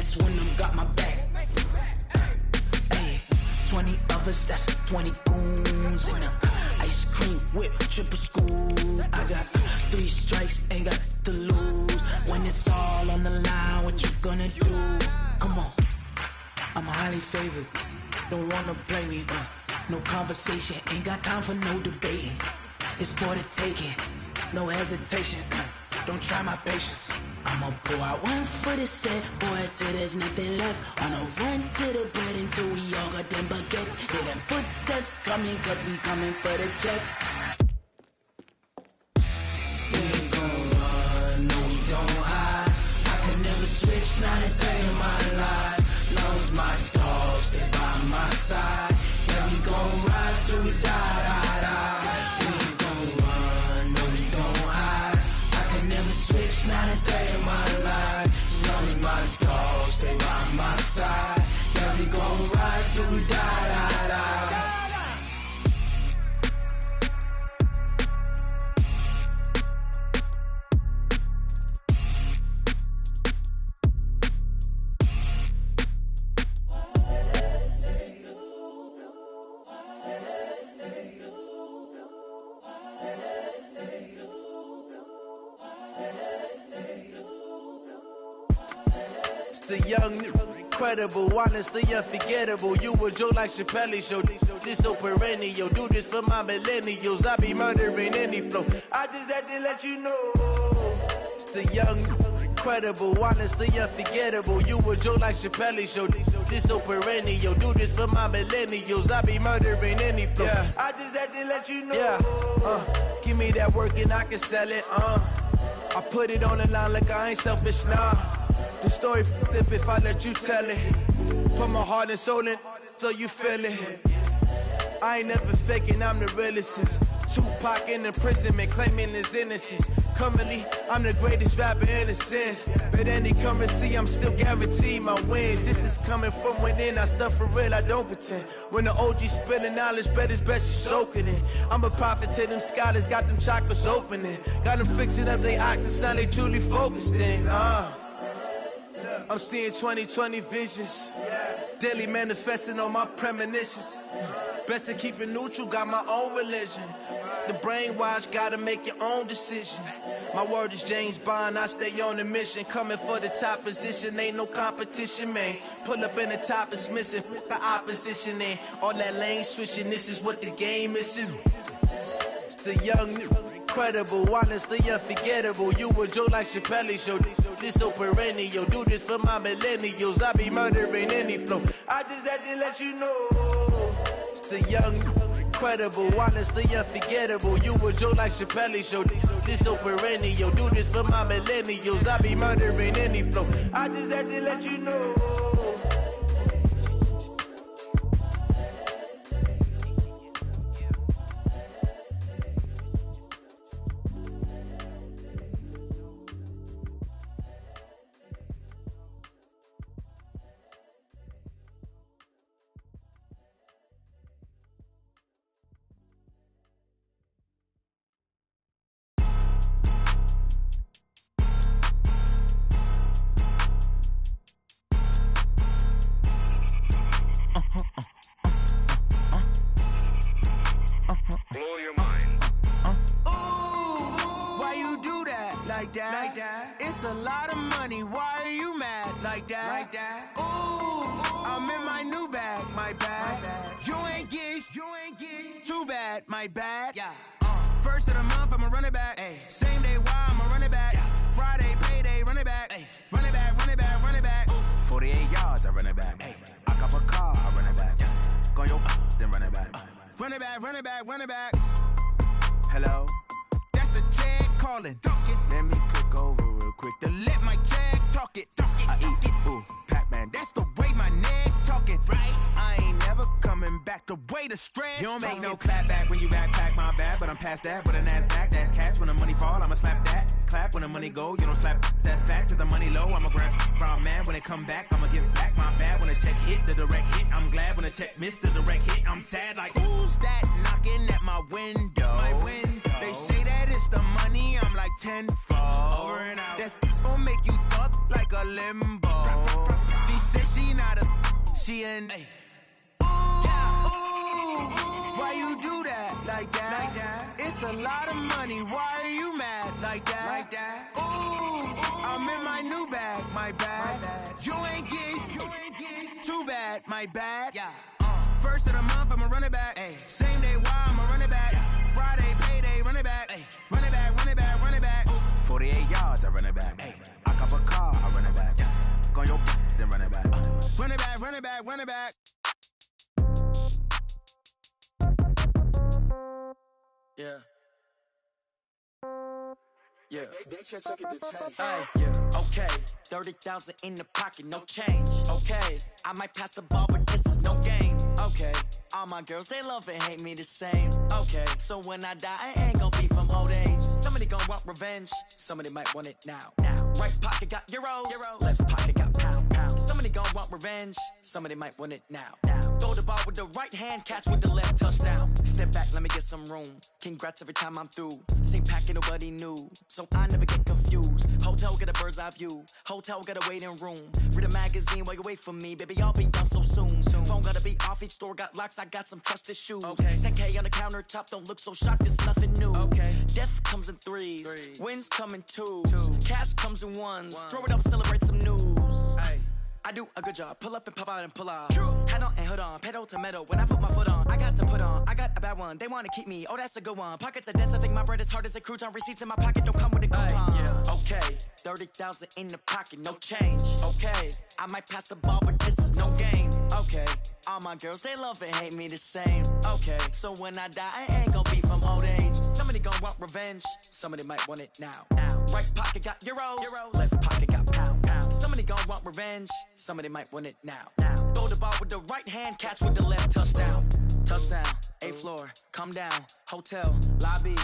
dance when them got my back. Hey, 20 of us, that's 20 goons in the ice cream whip, triple scoop. I got 3 strikes, ain't got to lose. When it's all on the line, what you gonna do? Come on, I'm highly favored. Don't wanna play me, no conversation, ain't got time for no debating. It's for the taking, no hesitation. Don't try my patience. I'ma pour out one for the set, boy, till there's nothing left. On a run to the bread until we all got them baguettes. Hear them footsteps coming, cause we coming for the check. We ain't gon' run, no we don't hide. I could never switch, not a day in my life. Knows my dogs, stay by my side. Yeah, we gon' ride till we die, die, die. We ain't gon' run, no we don't hide. I could never switch, not a day in my life. As long as my dogs stay by my side. Yeah, we gon' ride till we die, die, die. The young, incredible, honestly unforgettable. You a joke like Chappelle show. This so perennial. Do this for my millennials. I be murdering any flow. I just had to let you know. It's the young, incredible, honestly unforgettable. You a joke like Chappelle show. This so perennial. Do this for my millennials. I be murdering any flow. Yeah. I just had to let you know. Yeah. Give me that work and I can sell it. I put it on the line like I ain't selfish, nah. The story flip if I let you tell it. Put my heart and soul in so you feel it. I ain't never faking, I'm the realest since Tupac in imprisonment, claiming his innocence. Currently, I'm the greatest rapper in a sense. But any currency, I'm still guaranteed my wins. This is coming from within, I stuff for real, I don't pretend. When the OG spilling knowledge, bet it's best you soak it in. I'm a prophet to them scholars, got them chakras opening. Got them fixing up their octaves, now they truly focused in. I'm seeing 2020 visions, daily manifesting on my premonitions. Best to keep it neutral, got my own religion. The brainwash, gotta make your own decision. My word is James Bond, I stay on the mission. Coming for the top position, ain't no competition, man. Pull up in the top, it's missing, the opposition ain't. All that lane switching, this is what the game is. It's the young, incredible, honestly unforgettable. You a joke like Chappelle show. This so perennial. Do this for my millennials. I be murdering any flow. I just had to let you know. It's the young, incredible, honestly unforgettable. You a joke like Chappelle show. This so perennial. Do this for my millennials. I be murdering any flow. I just had to let you know. Like that. It's a lot of money. Why are you mad like that? Ooh, I'm in my new bag, my bad. You ain't get too bad, my bad. Yeah. First of the month, I'ma run it back. Ay. Same day, why I'ma run it back. Yeah. Friday, payday, run it back. Ay. Run it back, run it back, run it back. Ooh. 48 yards, I run it back. Ay. I cop a car, I run it back. Yeah. Go your then run it back. Run it back, run it back, run it back. Hello? That's the check calling. Let me click over real quick to let my check talk it. I eat it, ooh, Pac-Man. That's the way my neck talking. Right? I ain't never coming back the way the stress. You don't make no clap back when you backpack my bad, but I'm past that. With a NASDAQ, that's cash. When the money fall, I'ma slap that. Clap when the money go, you don't slap. That's facts. If the money low, I'ma grab brown man. When it come back, I'ma give back my bad. When the check hit, the direct hit. I'm glad when the check missed the direct hit. I'm sad like who's that knocking at my window? My window. They say that it's the money. I'm like tenfold. Over and out. That's gon' make you up like a limbo. She said she not a, she an A. Why you do that like that? It's a lot of money. Why are you mad like that? Ooh, I'm in my new bag, my bad. You ain't get too bad, my bad. First of the month, I'ma run it back. Same day, why I'ma run it back. Friday, payday, run it back. Run it back, run it back, run it back. 48 yards, I run it back. I cop a car, I run it back. Go on your then run it back. Run it back, run it back, run it back. Yeah. Yeah. Yeah. Okay. 30,000 in the pocket, no change. Okay. I might pass the ball, but this is no game. Okay. All my girls, they love and hate me the same. Okay. So when I die, I ain't gon' be from old age. Somebody gon' want revenge. Somebody might want it now. Right pocket got euros. Left pocket got pound. Somebody gon' want revenge. Somebody might want it now. Throw the ball with the right hand, catch with the left, touchdown. Step back, let me get some room. Congrats every time I'm through. Same packet, nobody knew. So I never get confused. Hotel get a bird's eye view. Hotel get a waiting room. Read a magazine while you wait for me. Baby, I'll be done so soon. Phone gotta be off, each store got locks. I got some trusted shoes. 10K on the countertop, don't look so shocked, it's nothing new. Death comes in threes. Wins come in twos. Cash comes in ones. Throw it up, celebrate some news. I do a good job, pull up and pop out and pull out. Head on and hood on, pedal to metal. When I put my foot on, I got to put on. I got a bad one, they wanna keep me. Oh, that's a good one. Pockets are dense, I think my bread is hard as a crouton. Receipts in my pocket don't come with a coupon. Okay, 30,000 in the pocket, no change. Okay, I might pass the ball, but this is no game. Okay, all my girls, they love and hate me the same. Okay, so when I die, I ain't gon' be from old age. Somebody gon' want revenge, somebody might want it now. Right pocket got euros. Left pocket got pound. Somebody gon' want revenge, somebody might want it now. Throw the ball with the right hand, catch with the left, touchdown. Touchdown, 8th floor, come down. Hotel, lobby.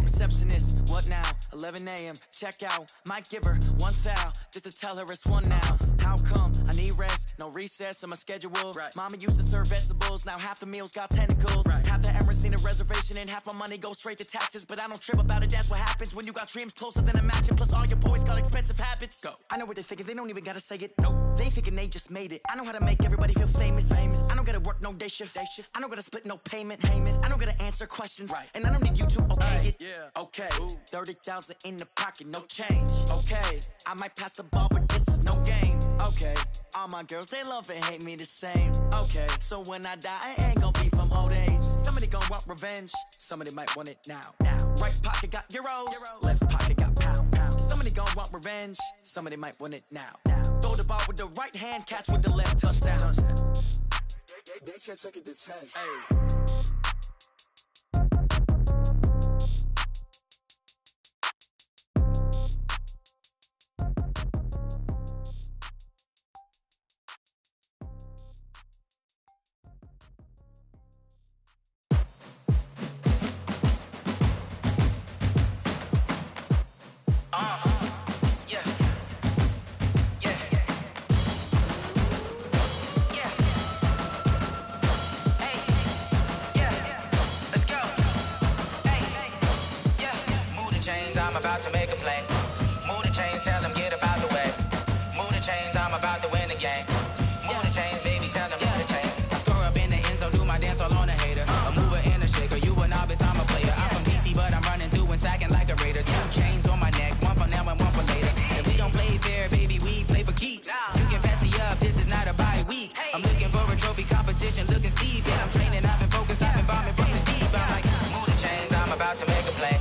Receptionist, what now? 11 a.m., check out. Might give her one foul, just to tell her it's one now. How come? I need rest, no recess in my schedule. Mama used to serve vegetables, now half the meals got tentacles. Half the Emirates need a reservation and half my money goes straight to taxes. But I don't trip about it, that's what happens when you got dreams closer than a matching. Plus all your boys got expensive habits. Go. I know what they're thinking, they don't even gotta say it. Nope. They thinking they just made it. I know how to make everybody feel famous. I don't gotta work no day shift. I don't gotta split no payment. I don't gotta answer questions. And I don't need you to okay it. Okay, 30,000 in the pocket, no change. Okay, I might pass the ball, but this is no game. Okay, all my girls, they love and hate me the same. Okay, so when I die, I ain't gon' be from old age. Somebody gon' want revenge, somebody might want it now. Right pocket got euros, left pocket got pound. Somebody gon' want revenge, somebody might want it now. Throw the ball with the right hand, catch with the left, touchdown. They can't take it to 10. I'm about to make a play. Move the chains, tell them get about the way. Move the chains, I'm about to win the game. Move the chains, baby, tell them move the chains. I score up in the end zone, do my dance all on a hater. A mover and a shaker, you a novice, I'm a player. I'm from DC, but I'm running through and sacking like a raider. 2 chains on my neck, one for now and one for later. And we don't play fair, baby, we play for keeps. You can pass me up, this is not a bye week. I'm looking for a trophy competition, looking steep. And I'm training, I've been focused, I've been bombing from the deep. I'm like, move the chains, I'm about to make a play.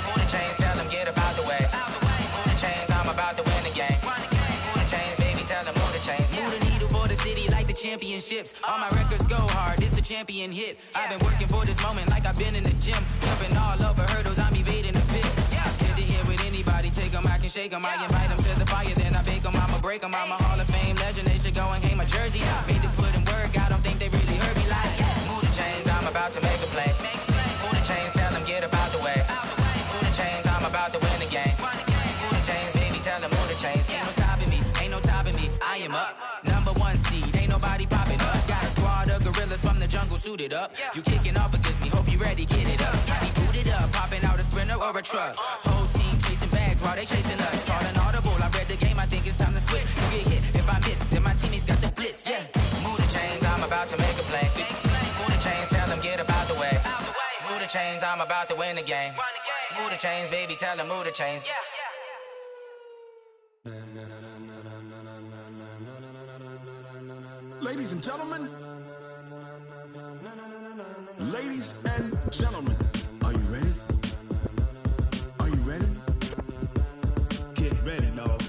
Move the chains, tell them get about the way. Move the chains, I'm about to win the game. Move the chains, baby, tell them move the chains. Move the needle for the city like the championships. All my records go hard, this a champion hit. I've been working for this moment like I've been in the gym. Jumping all over hurdles, I'm evading the pit. Good to hear with anybody, take them, I can shake them. I invite them to the fire, then I bake them, I'ma break them. I'm a Hall of Fame legend, they should go and hang my jersey. Made to put in work, I don't think they really heard me like. Move the chains, I'm about to make a play. Move the chains, tell them get about the way. Move the chains, I'm about to win the game. Move the chains, baby, tell them move the chains. Ain't no stopping me, ain't no topping me, I am up. #1 seed, ain't nobody popping up. Got a squad of gorillas from the jungle suited up. You kicking off against me, hope you ready, get it up. Got me booted up, popping out a Sprinter or a truck. Whole team chasing bags while they chasing us. Call an audible, I read the game, I think it's time to switch, you get hit. If I miss, then my teammates got the blitz, yeah. Move the chains, I'm about to make a play. Move the chains, tell them get about the way. Move the chains, I'm about to win the game. Move the chains, baby, tell them move the chains. Ladies and gentlemen, ladies and gentlemen, are you ready? Are you ready? Get ready, dog.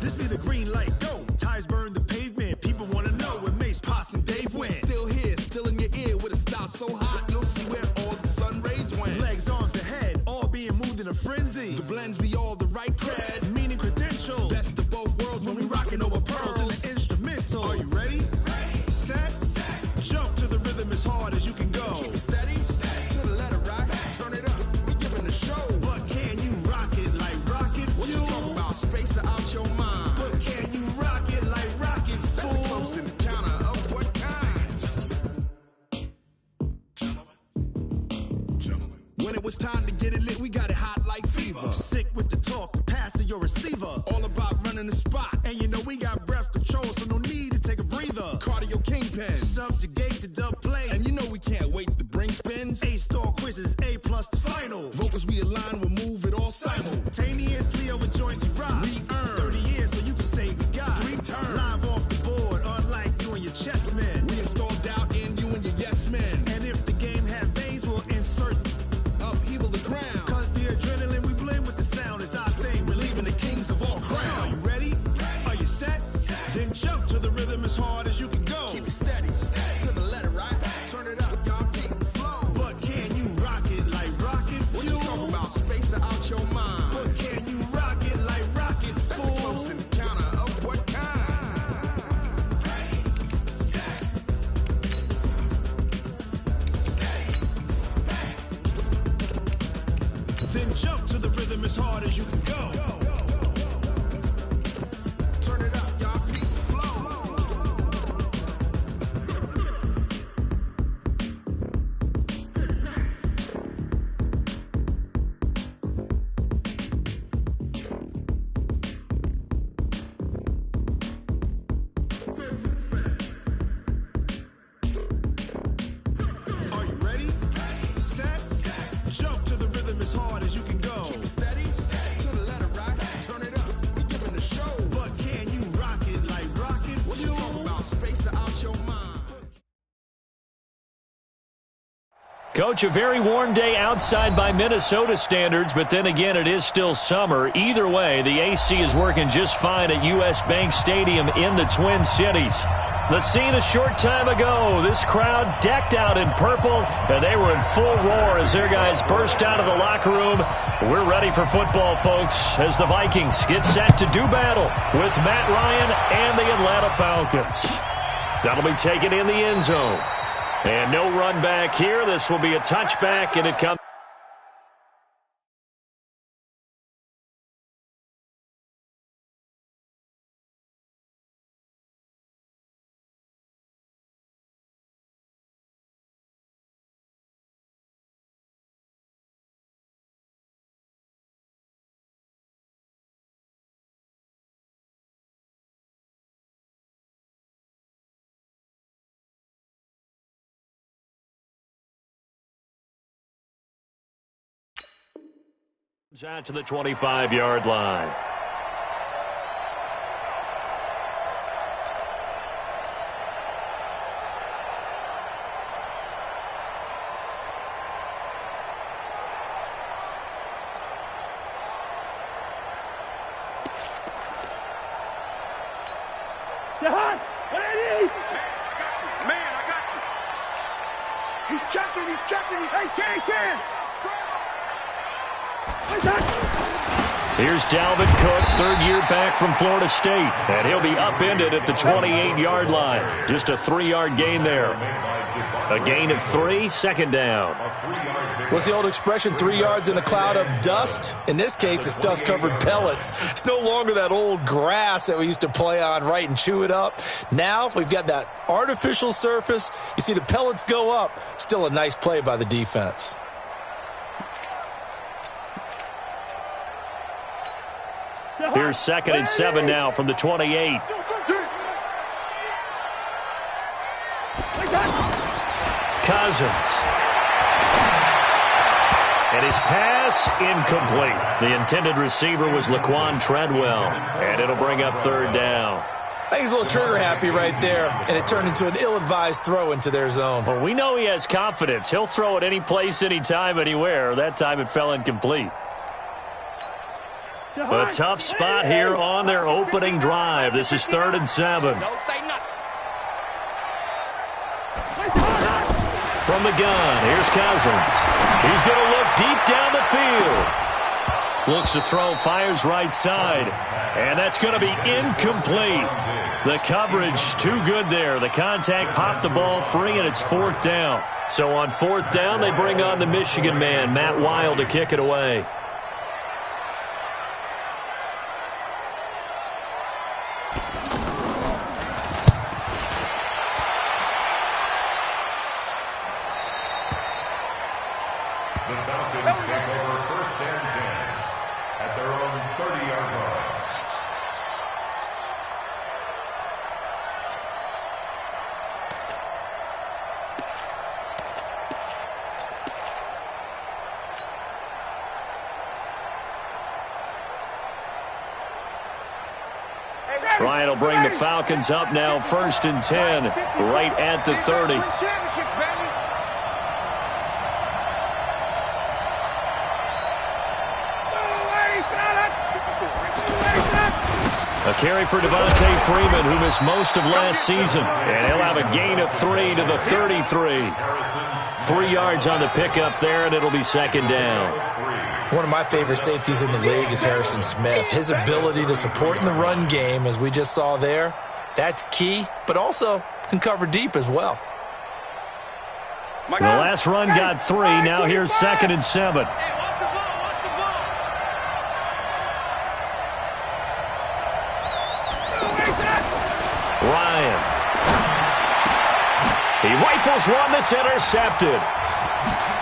This be the green light, go. Tires burn the pavement. People want to know where Mace, Pops, and Dave went. Still here, still in your ear with a style so hot, you'll see where all the sun rays went. Legs, arms, and head, all being moved in a frenzy. The blends be all the right cred, meaning credentials. Best of both worlds when we rockin' over pearls in the instrumental. Are you ready? Set, jump to the rhythm as hard as you can go. Keep it steady, to the letter rock, turn it up, we giving a show. But can you rock it like rocket fuel? What you talking about, space or out your mind? But can you rock it like rockets, fool? That's a close encounter of what kind? Gentlemen. When it was time to get it lit, we got it hot like fever. Sick with the talk, the pass to your receiver. All about running the spot. And you know we got breath control, so no need to take a breather. Cardio kingpin, subjugate the dub play. And you know we can't wait to bring spins. A-star quizzes, A+ the final. Vocals we align, we'll move it all simultaneously over joints we rock. We earn 30 years, so you can say we got 3 turns. Live off the board, unlike you and your chess men. We install doubt in you and your yes men. And if the game had veins, we'll insert upheaval the ground. Cause the adrenaline we blend with the sound is our thing. We're leaving the kings of all crowns. So are you ready? Are you set? Then jump to the rhythm as hard as you can go. Keep it steady, to the letter right. Turn it up, y'all keep the flow. But can you rock it like rocket fuel? What you talking about, space or out your mind? But can you rock it like rockets, fool? That's a close encounter of what kind? Then jump to the rhythm as hard as you can go. Turn it up, y'all keep the flow. Are you ready? Set, jump to the rhythm as hard as you can go. Keep it steady, to the letter right. Turn it up, we giving a show. But can you rock it like rocket fuel? What you talking about, space or out your mind? Coach, a very warm day outside by Minnesota standards, but then again, it is still summer. Either way, the AC is working just fine at U.S. Bank Stadium in the Twin Cities. The scene a short time ago, this crowd decked out in purple, and they were in full roar as their guys burst out of the locker room. We're ready for football, folks, as the Vikings get set to do battle with Matt Ryan and the Atlanta Falcons. That'll be taken in the end zone. And no run back here. This will be a touchback, and it comes. Out to the 25-yard line. Jahan, what I need? Man, I got you. He's checking, Hey, can. Here's Dalvin Cook, third year back from Florida State. And he'll be upended at the 28-yard line. Just a 3-yard gain there. A gain of 3, second down. What's the old expression, 3 yards in a cloud of dust? In this case, it's dust-covered pellets. It's no longer that old grass that we used to play on, right, and chew it up. Now we've got that artificial surface. You see the pellets go up. Still a nice play by the defense. Here's 2nd and 7 now from the 28. Cousins. And his pass incomplete. The intended receiver was Laquan Treadwell. And it'll bring up 3rd down. I think he's a little trigger happy right there, and it turned into an ill-advised throw into their zone. Well, we know he has confidence. He'll throw it any place, anytime, anywhere. That time it fell incomplete. A tough spot here on their opening drive. This is 3rd and 7. From the gun, here's Cousins. He's going to look deep down the field. Looks to throw, fires right side. And that's going to be incomplete. The coverage too good there. The contact popped the ball free, and it's 4th down. So on 4th down, they bring on the Michigan man, Matt Wild, to kick it away. Ryan will bring the Falcons up now, 1st and 10, right at the 30. A carry for Devontae Freeman, who missed most of last season. And he'll have a gain of 3 to the 33. 3 yards on the pickup there, and it'll be 2nd down. One of my favorite safeties in the league is Harrison Smith. His ability to support in the run game, as we just saw there, that's key, but also can cover deep as well. The last run got 3. Now here's 2nd and 7. Ryan. He rifles one that's intercepted.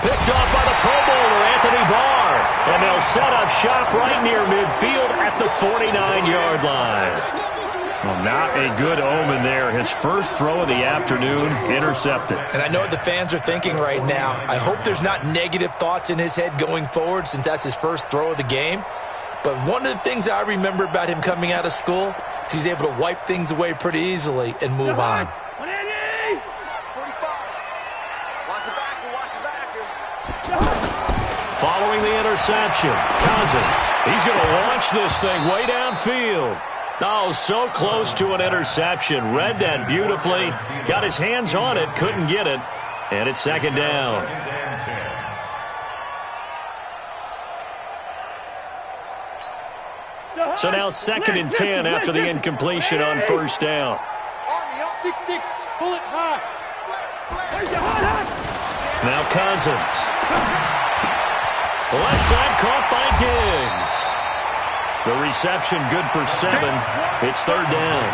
Picked off by the Pro Bowler, Anthony Barr. And they'll set up shop right near midfield at the 49-yard line. Well, not a good omen there. His first throw of the afternoon, intercepted. And I know what the fans are thinking right now. I hope there's not negative thoughts in his head going forward, since that's his first throw of the game. But one of the things I remember about him coming out of school is he's able to wipe things away pretty easily and move on. Following the interception, Cousins. He's going to launch this thing way downfield. Oh, so close to an interception. Read that beautifully. Got his hands on it, couldn't get it. And it's 2nd down. So now 2nd and 10 after the incompletion on 1st down. 6-6, pull it high. Now Cousins. Left side caught by Diggs. The reception good for 7. It's 3rd down.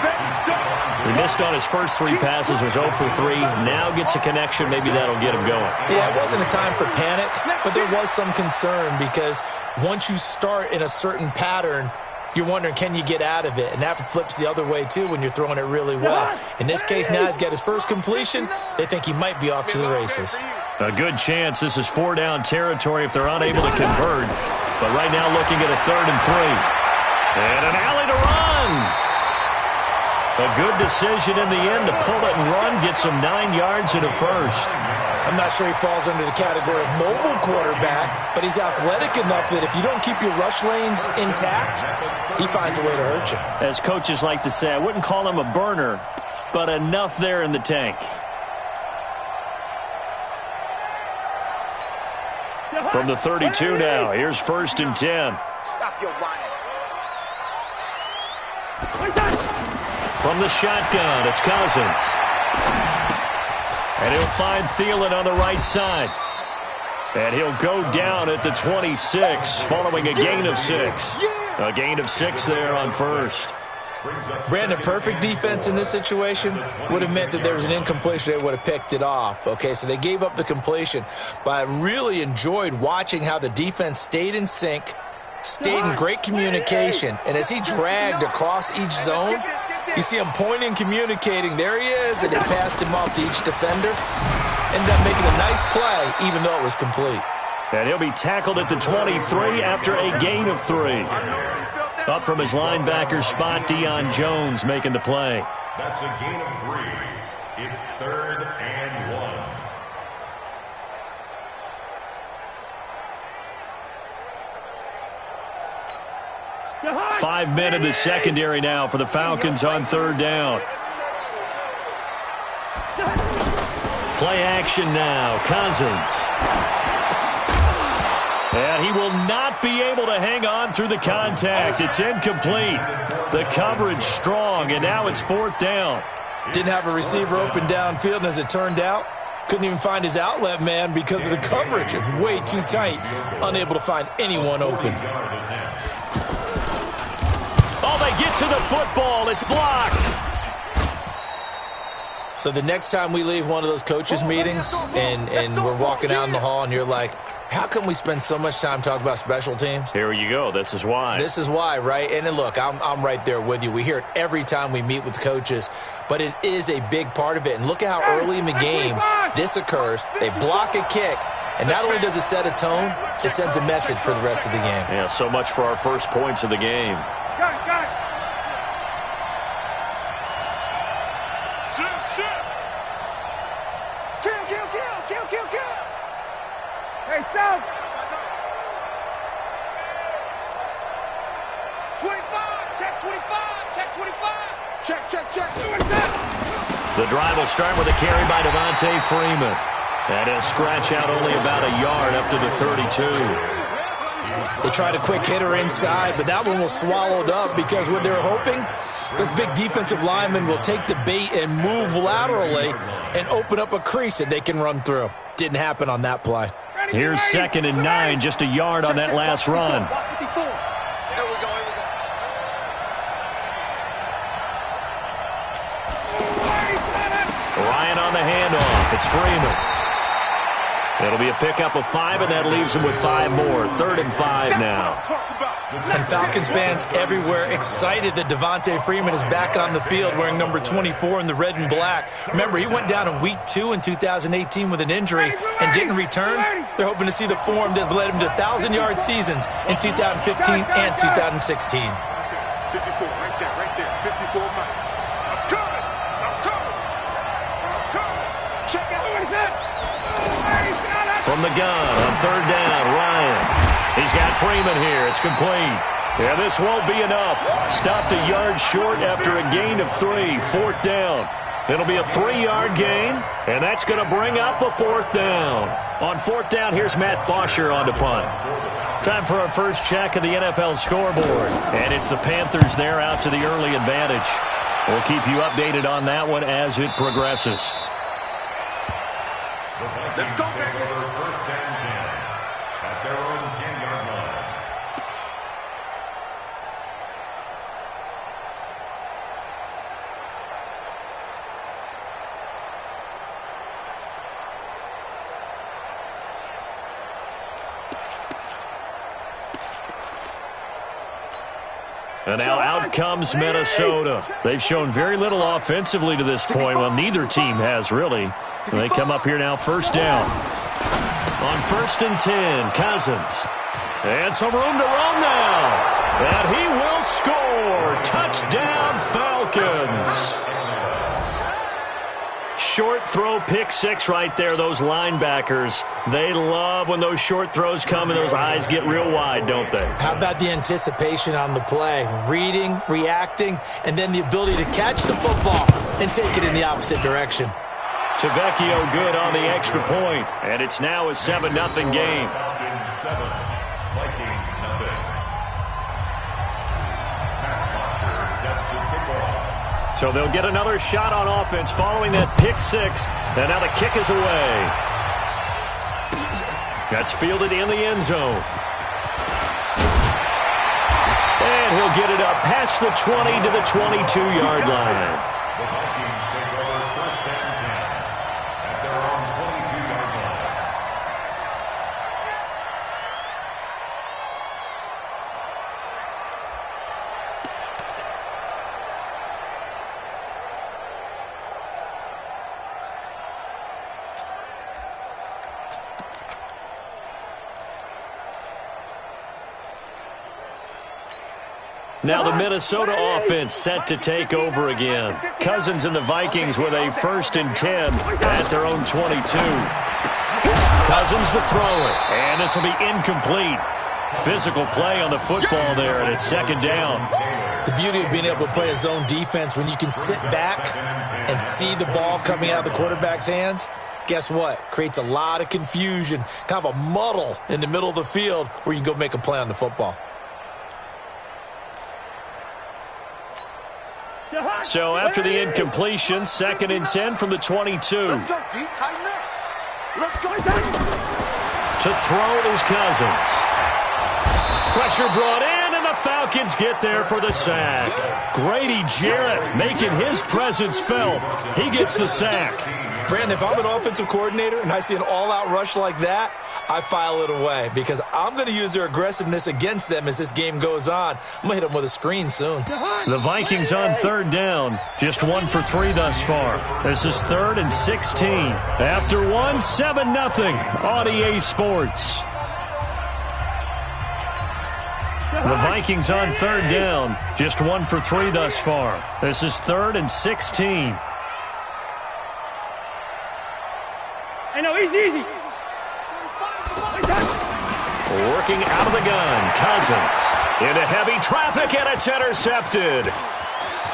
He missed on his first 3 passes, was 0 for 3. Now gets a connection. Maybe that'll get him going. Yeah, it wasn't a time for panic, but there was some concern because once you start in a certain pattern, you're wondering, can you get out of it? And that flips the other way, too, when you're throwing it really well. In this case, now he's got his first completion. They think he might be off to the races. A good chance. This is 4-down territory if they're unable to convert. But right now looking at a 3rd and 3. And an alley to run. A good decision in the end to pull it and run. Gets him 9 yards and a first. I'm not sure he falls under the category of mobile quarterback, but he's athletic enough that if you don't keep your rush lanes intact, he finds a way to hurt you. As coaches like to say, I wouldn't call him a burner, but enough there in the tank. From the 32 now, here's 1st and 10. Stop your running. From the shotgun, it's Cousins. And he'll find Thielen on the right side. And he'll go down at the 26 following a gain of 6. A gain of 6 there on first. Brandon, perfect defense in this situation would have meant that there was an incompletion. They would have picked it off. Okay, so they gave up the completion. But I really enjoyed watching how the defense stayed in sync, stayed in great communication. And as he dragged across each zone, you see him pointing, communicating. There he is, and they passed him off to each defender. Ended up making a nice play, even though it was complete. And he'll be tackled at the 23 after a gain of 3. Up from his linebacker spot, Deion Jones making the play. That's a gain of 3. It's 3rd and 1. 5 men in the secondary now for the Falcons on 3rd down. Play action now. Cousins. And he will not be able to hang on through the contact. It's incomplete. The coverage strong, and now it's 4th down. Didn't have a receiver open downfield, and as it turned out, couldn't even find his outlet man because of the coverage. It's way too tight. Unable to find anyone open. Oh, they get to the football. It's blocked. So the next time we leave one of those coaches' meetings and we're walking out in the hall and you're like, how come we spend so much time talking about special teams? Here you go. This is why. This is why, right? And look, I'm right there with you. We hear it every time we meet with coaches, but it is a big part of it. And look at how early in the game this occurs. They block a kick, and not only does it set a tone, it sends a message for the rest of the game. Yeah, so much for our first points of the game. Hey, South. 25, check 25, check 25. Check. The drive will start with a carry by Devontae Freeman. And he'll scratch out only about a yard up to the 32. They tried a quick hitter inside, but that one was swallowed up because what they're hoping, those big defensive linemen will take the bait and move laterally and open up a crease that they can run through. Didn't happen on that play. Here's 2nd and 9, just a yard on that last run. Ryan on the handoff. It's Freeman. It'll be a pickup of 5, and that leaves him with 5 more. 3rd and 5 now. And Falcons fans everywhere excited that Devontae Freeman is back on the field wearing number 24 in the red and black. Remember, he went down in week 2 in 2018 with an injury and didn't return. They're hoping to see the form that led him to 1,000-yard seasons in 2015 and 2016. 54, right there, 54 miles. I'm coming. Check out. From the gun on 3rd down, Ryan. He's got Freeman here. It's complete. Yeah, this won't be enough. Stopped a yard short after a gain of 3. 4th down. It'll be a 3-yard gain, and that's going to bring up a 4th down. On 4th down, here's Matt Bosher on to punt. Time for our first check of the NFL scoreboard. And it's the Panthers there out to the early advantage. We'll keep you updated on that one as it progresses. Let's go, baby. First and 10 at their own 10-yard line. And now out comes Minnesota. They've shown very little offensively to this point. Well, neither team has, really. They come up here now, 1st down. On 1st and 10, Cousins. And some room to run now. And he will score. Touchdown, Falcons. Short throw, pick 6 right there. Those linebackers, they love when those short throws come and those eyes get real wide, don't they? How about the anticipation on the play? Reading, reacting, and then the ability to catch the football and take it in the opposite direction. Tavecchio good on the extra point, and it's now a 7-0 game. Falcons 7, Vikings 0. Matt Bosher sets the So they'll get another shot on offense following that pick six. And now the kick is away. That's fielded in the end zone. And he'll get it up past the 20 to the 22-yard line. The Vikings take over first and 10 at their own 22-yard line. Now the Minnesota offense set to take over again. Cousins and the Vikings with a 1st and 10 at their own 22. Cousins to throw it, and this will be incomplete. Physical play on the football there, and it's 2nd down. The beauty of being able to play a zone defense when you can sit back and see the ball coming out of the quarterback's hands, guess what? Creates a lot of confusion, kind of a muddle in the middle of the field where you can go make a play on the football. So after the incompletion, 2nd and 10 from the 22. Let's go, D. Tighten up. Let's go. To throw is Cousins. Pressure brought in, and the Falcons get there for the sack. Grady Jarrett making his presence felt. He gets the sack. Brandon, if I'm an offensive coordinator and I see an all-out rush like that, I file it away because I'm going to use their aggressiveness against them as this game goes on. I'm going to hit them with a screen soon. The Vikings on 3rd down. Just 1 for 3 thus far. This is 3rd and 16. After 1, 7-0 on EA Sports. The Vikings on 3rd down. Just 1 for 3 thus far. This is 3rd and 16. Hey, no, easy. Working out of the gun, Cousins. Into heavy traffic, and it's intercepted.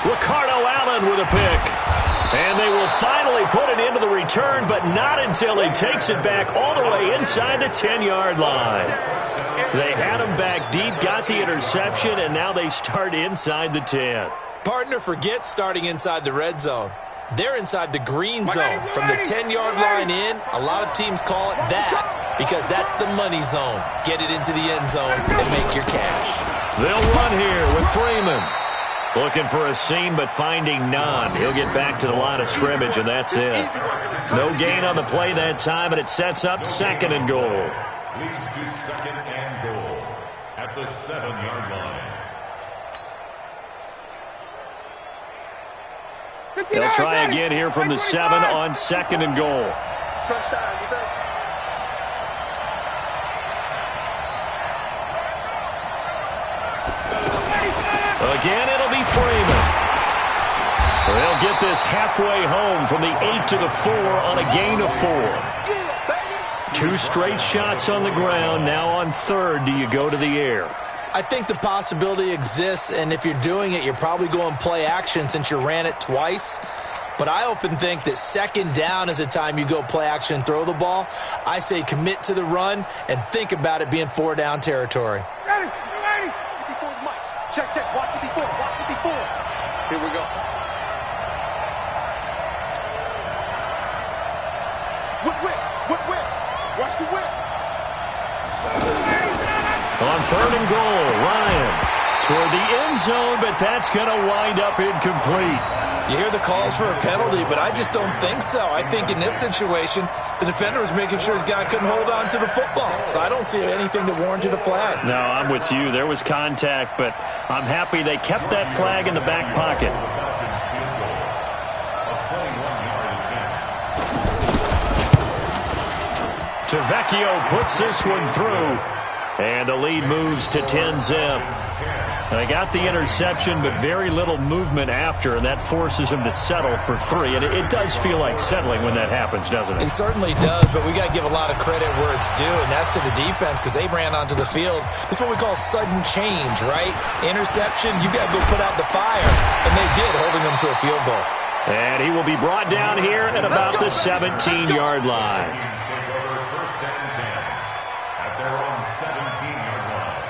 Ricardo Allen with a pick. And they will finally put it into the return, but not until he takes it back all the way inside the 10-yard line. They had him back deep, got the interception, and now they start inside the 10. Partner, forget starting inside the red zone. They're inside the green zone. From the 10-yard line in, a lot of teams call it that because that's the money zone. Get it into the end zone and make your cash. They'll run here with Freeman. Looking for a seam, but finding none. He'll get back to the line of scrimmage, and that's it. No gain on the play that time, and it sets up 2nd and goal. Leads to 2nd and goal at the 7-yard line. They'll try again here from the 7 on 2nd and goal. Touchdown, defense. Again, it'll be Freeman. They'll get this halfway home from the 8 to the 4 on a gain of 4. 2 straight shots on the ground. Now on 3rd, do you go to the air? I think the possibility exists, and if you're doing it, you're probably going play action since you ran it twice. But I often think that 2nd down is a time you go play action and throw the ball. I say commit to the run and think about it being 4-down territory. Ready. 54's Mike. Check. Watch 54. Here we go. Whip. Watch the whip. On 3rd and goal, Ryan toward the end zone, but that's going to wind up incomplete. You hear the calls for a penalty, but I just don't think so. I think in this situation, the defender was making sure his guy couldn't hold on to the football. So I don't see anything that warranted a flag. No, I'm with you. There was contact, but I'm happy they kept that flag in the back pocket. Tavecchio puts this one through, and the lead moves to 10-zip. They got the interception, but very little movement after, and that forces him to settle for 3. And it does feel like settling when that happens, doesn't it? It certainly does, but we got to give a lot of credit where it's due, and that's to the defense because they ran onto the field. This is what we call sudden change, right? Interception, you got to go put out the fire, and they did, holding them to a field goal. And he will be brought down here at about the 17-yard line. First and 10 at their own 17-yard line.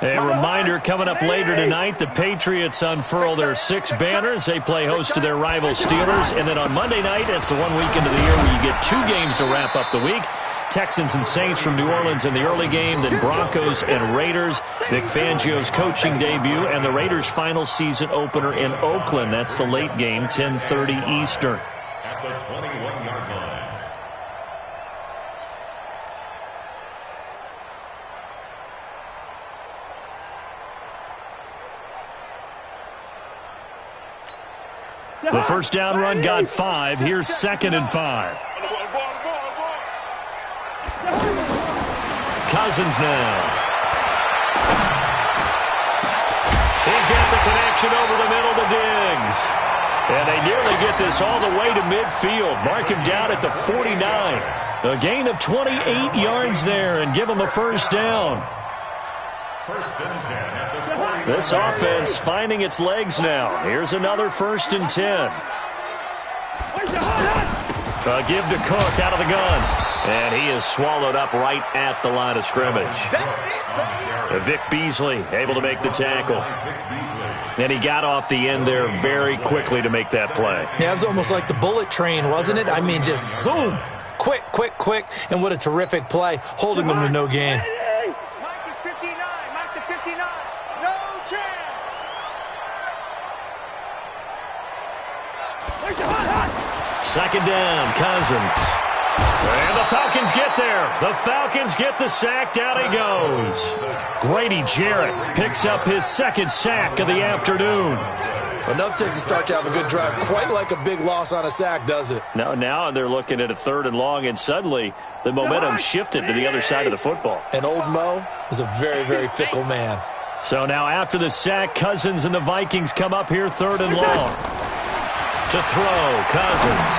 A reminder, coming up later tonight, the Patriots unfurl their 6 banners. They play host to their rival Steelers. And then on Monday night, it's the one weekend of the year where you get 2 games to wrap up the week. Texans and Saints from New Orleans in the early game, then Broncos and Raiders. Vic Fangio's coaching debut, and the Raiders' final season opener in Oakland. That's the late game, 10:30 Eastern. At the 21-yard line. The first down run got 5. Here's 2nd and 5. Cousins now. He's got the connection over the middle to Diggs. And they nearly get this all the way to midfield. Mark him down at the 49. A gain of 28 yards there and give him a first down. First and 10 at the 41. This offense finding its legs now. Here's another 1st and 10. A give to Cook out of the gun. And he is swallowed up right at the line of scrimmage. Vic Beasley able to make the tackle. And he got off the end there very quickly to make that play. Yeah, it was almost like the bullet train, wasn't it? I mean, just zoom. Quick, quick, quick. And what a terrific play, holding them to no gain. Mike is 59. Mike to 59. No chance. 2nd down, Cousins. And the Falcons get there. The Falcons get the sack. Down he goes. Grady Jarrett picks up his 2nd sack of the afternoon. Enough takes a start to have a good drive. Quite like a big loss on a sack, does it? Now they're looking at a 3rd and long, and suddenly the momentum shifted to the other side of the football. And old Mo is a very, very fickle man. So now after the sack, Cousins and the Vikings come up here 3rd and long. To throw, Cousins.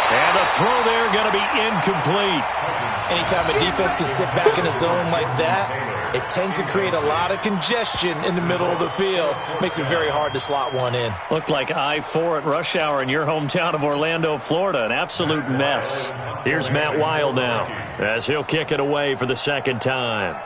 And the throw there going to be incomplete. Anytime a defense can sit back in a zone like that, it tends to create a lot of congestion in the middle of the field. Makes it very hard to slot one in. Looked like I-4 at rush hour in your hometown of Orlando, Florida. An absolute mess. Here's Matt Weil now as he'll kick it away for the 2nd time.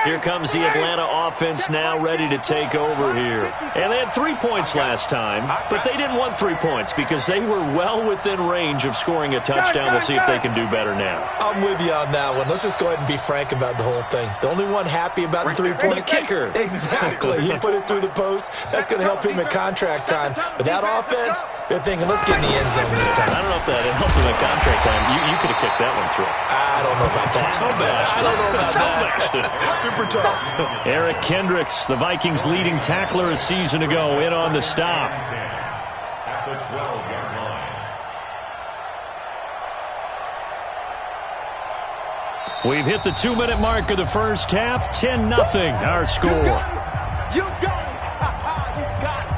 Here comes the Atlanta offense now ready to take over here. And they had 3 points last time, but they didn't want 3 points because they were well within range of scoring a touchdown. We'll see if they can do better now. I'm with you on that one. Let's just go ahead and be frank about the whole thing. The only one happy about the 3-point kicker. Exactly. He put it through the post. That's going to help him at contract time. But that offense, they're thinking, let's get in the end zone this time. I don't know if that helped him at contract time. You could have kicked that one through. I don't know about that. I don't know about that. Super tough. Eric Kendricks, the Vikings' leading tackler a season ago, in on the stop. At the 12-yard line. We've hit the 2-minute mark of the first half. 10-0 our score. You got it. You got it.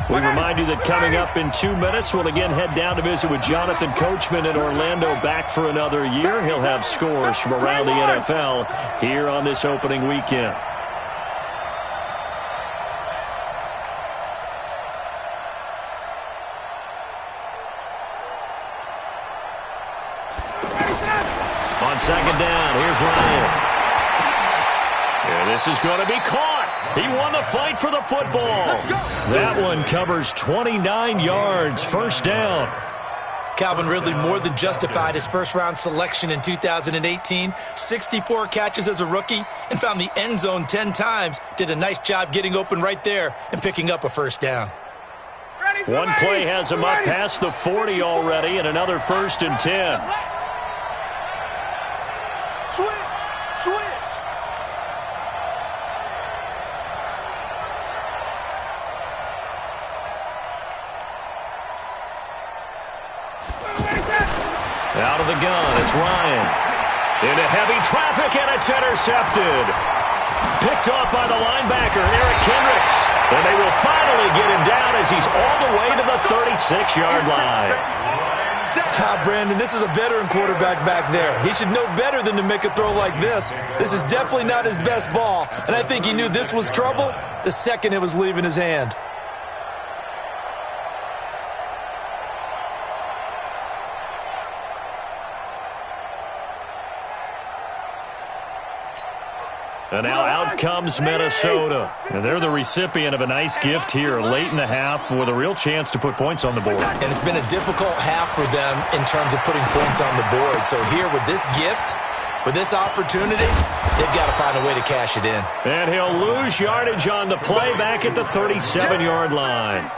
We remind you that coming up in 2 minutes, we'll again head down to visit with Jonathan Coachman in Orlando, back for another year. He'll have scores from around the NFL here on this opening weekend. On 2nd down, here's Ryan. And this is going to be caught. He won the fight for the football. That one covers 29 yards. First down. Calvin Ridley more than justified his first-round selection in 2018. 64 catches as a rookie and found the end zone 10 times. Did a nice job getting open right there and picking up a first down. One play has him up past the 40 already, and another 1st and 10. Switch. Out of the gun, it's Ryan. Into heavy traffic, and it's intercepted. Picked off by the linebacker, Eric Kendricks. And they will finally get him down as he's all the way to the 36-yard line. Brandon, this is a veteran quarterback back there. He should know better than to make a throw like this. This is definitely not his best ball, and I think he knew this was trouble the second it was leaving his hand. And now out comes Minnesota. And they're the recipient of a nice gift here late in the half with a real chance to put points on the board. And it's been a difficult half for them in terms of putting points on the board. So here with this gift, with this opportunity, they've got to find a way to cash it in. And he'll lose yardage on the play back at the 37-yard line.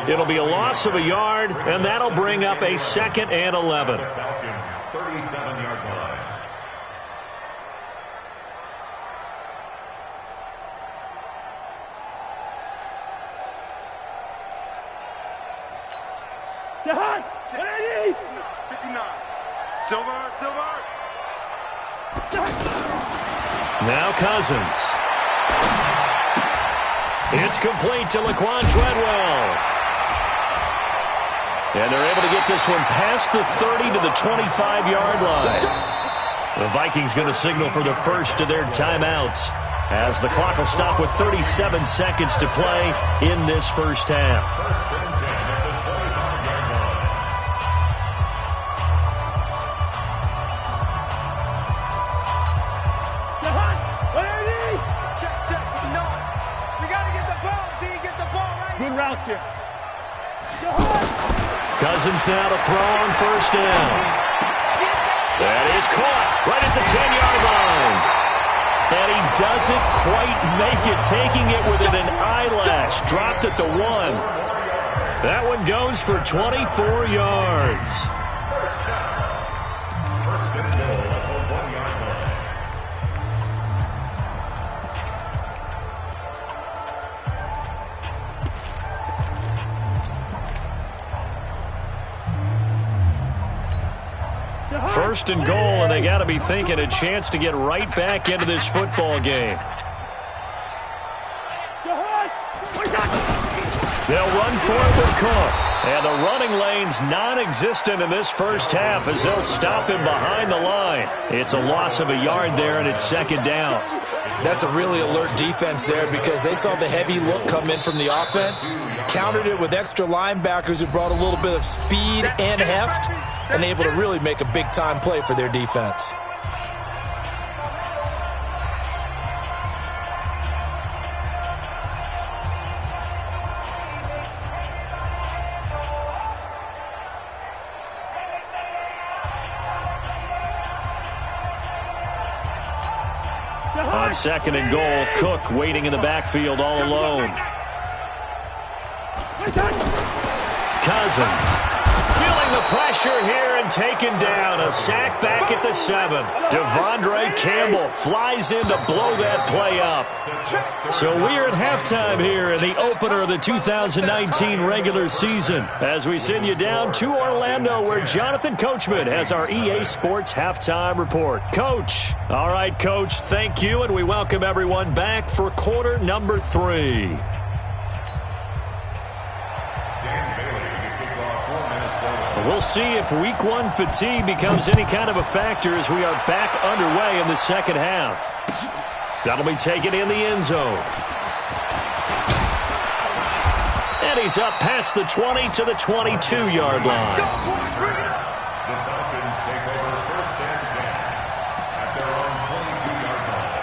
It'll be a loss of a yard, and that'll bring up a 2nd and 11. Falcons 37-yard line. Jahan, 59. Silver. Now Cousins. It's complete to Laquan Treadwell. And they're able to get this one past the 30 to the 25-yard line. The Vikings going to signal for the first of their timeouts as the clock will stop with 37 seconds to play in this first half. Good route here. Cousins now to throw on first down. That is caught right at the 10-yard line. And he doesn't quite make it, taking it within an eyelash. Dropped at the 1. That one goes for 24 yards. First and goal, and they got to be thinking a chance to get right back into this football game. They'll run for it with Cook. And the running lane's non-existent in this first half as they'll stop him behind the line. It's a loss of a yard there, and it's 2nd down. That's a really alert defense there because they saw the heavy look come in from the offense, countered it with extra linebackers who brought a little bit of speed and heft, and able to really make a big-time play for their defense. On 2nd and goal, Cook waiting in the backfield all alone. Cousins feeling the pressure here and taken down. A sack back at the 7. Devondre Campbell flies in to blow that play up. So we're at halftime here in the opener of the 2019 regular season as we send you down to Orlando where Jonathan Coachman has our EA Sports halftime report. Coach. All right, Coach, thank you, and we welcome everyone back for quarter number 3. We'll see if week 1 fatigue becomes any kind of a factor as we are back underway in the second half. That'll be taken in the end zone. And he's up past the 20 to the 22-yard line. The Falcons take over 1st and 10 at their own 22-yard line.